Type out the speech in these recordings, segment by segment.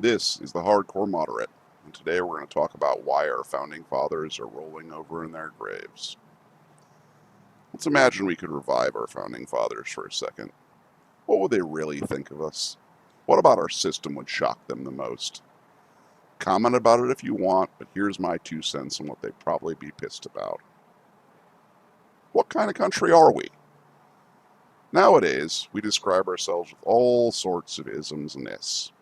This is the Hardcore Moderate, and today we're going to talk about why our founding fathers are rolling over in their graves. Let's imagine we could revive our founding fathers for a second. What would they really think of us? What about our system would shock them the most? Comment about it if you want, but here's my 2 cents on what they'd probably be pissed about. What kind of country are we? Nowadays, we describe ourselves with all sorts of isms and ists.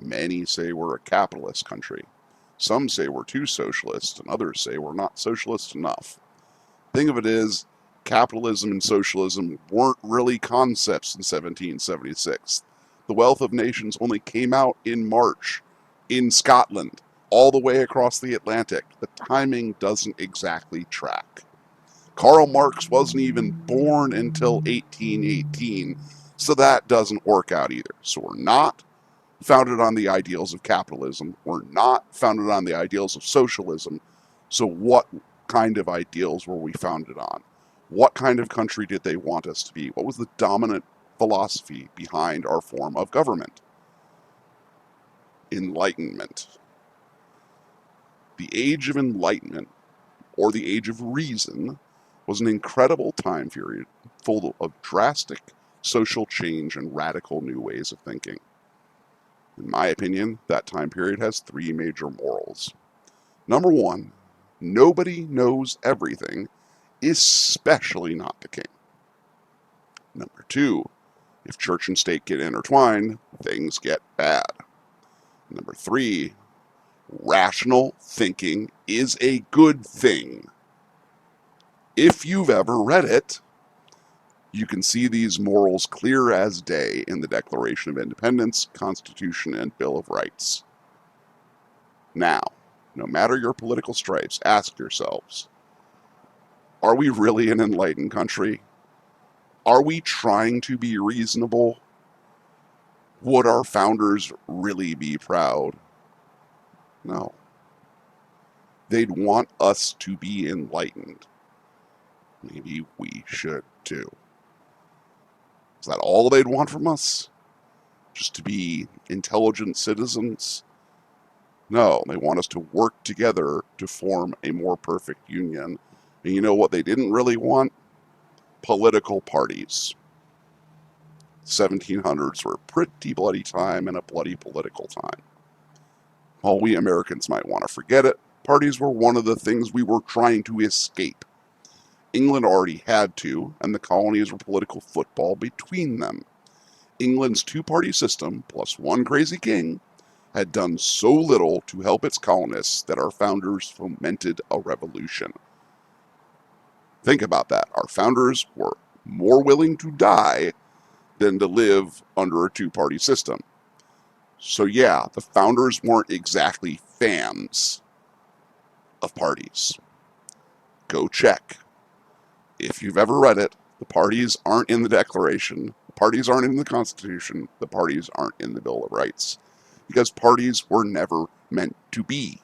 Many say we're a capitalist country. Some say we're too socialist, and others say we're not socialist enough. Thing of it is, capitalism and socialism weren't really concepts in 1776. The Wealth of Nations only came out in March, in Scotland, all the way across the Atlantic. The timing doesn't exactly track. Karl Marx wasn't even born until 1818, so that doesn't work out either. So we're not founded on the ideals of capitalism. We're not founded on the ideals of socialism. So what kind of ideals were we founded on? What kind of country did they want us to be? What was the dominant philosophy behind our form of government? Enlightenment. The Age of Enlightenment, or the Age of Reason, was an incredible time period full of drastic social change and radical new ways of thinking. In my opinion, that time period has 3 major morals. Number 1, nobody knows everything, especially not the king. Number 2, if church and state get intertwined, things get bad. Number 3, rational thinking is a good thing. If you've ever read it, you can see these morals clear as day in the Declaration of Independence, Constitution, and Bill of Rights. Now, no matter your political stripes, ask yourselves, are we really an enlightened country? Are we trying to be reasonable? Would our founders really be proud? No. They'd want us to be enlightened. Maybe we should too. Is that all they'd want from us? Just to be intelligent citizens? No, they want us to work together to form a more perfect union. And you know what they didn't really want? Political parties. 1700s were a pretty bloody time and a bloody political time. While we Americans might want to forget it, parties were one of the things we were trying to escape. England already had to, and the colonies were political football between them. England's 2-party system, plus one crazy king, had done so little to help its colonists that our founders fomented a revolution. Think about that. Our founders were more willing to die than to live under a 2-party system. So yeah, the founders weren't exactly fans of parties. Go check. If you've ever read it, the parties aren't in the Declaration, the parties aren't in the Constitution, the parties aren't in the Bill of Rights. Because parties were never meant to be.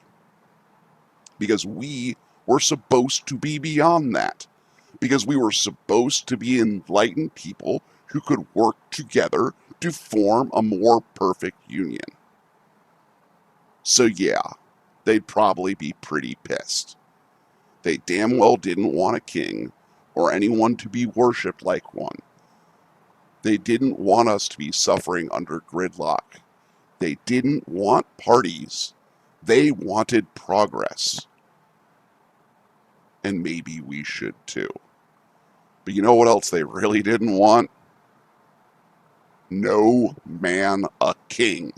Because we were supposed to be beyond that. Because we were supposed to be enlightened people who could work together to form a more perfect union. So yeah, they'd probably be pretty pissed. They damn well didn't want a king or anyone to be worshipped like one. They didn't want us to be suffering under gridlock. They didn't want parties. They wanted progress. And maybe we should too. But you know what else they really didn't want? No man a king.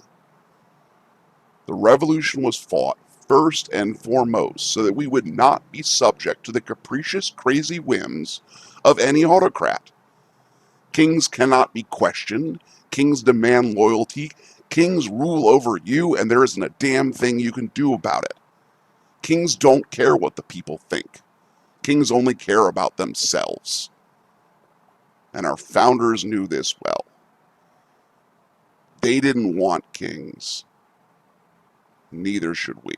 The revolution was fought first and foremost so that we would not be subject to the capricious, crazy whims of any autocrat. Kings cannot be questioned. Kings demand loyalty. Kings rule over you, and there isn't a damn thing you can do about it. Kings don't care what the people think. Kings only care about themselves. And our founders knew this well. They didn't want kings. Neither should we.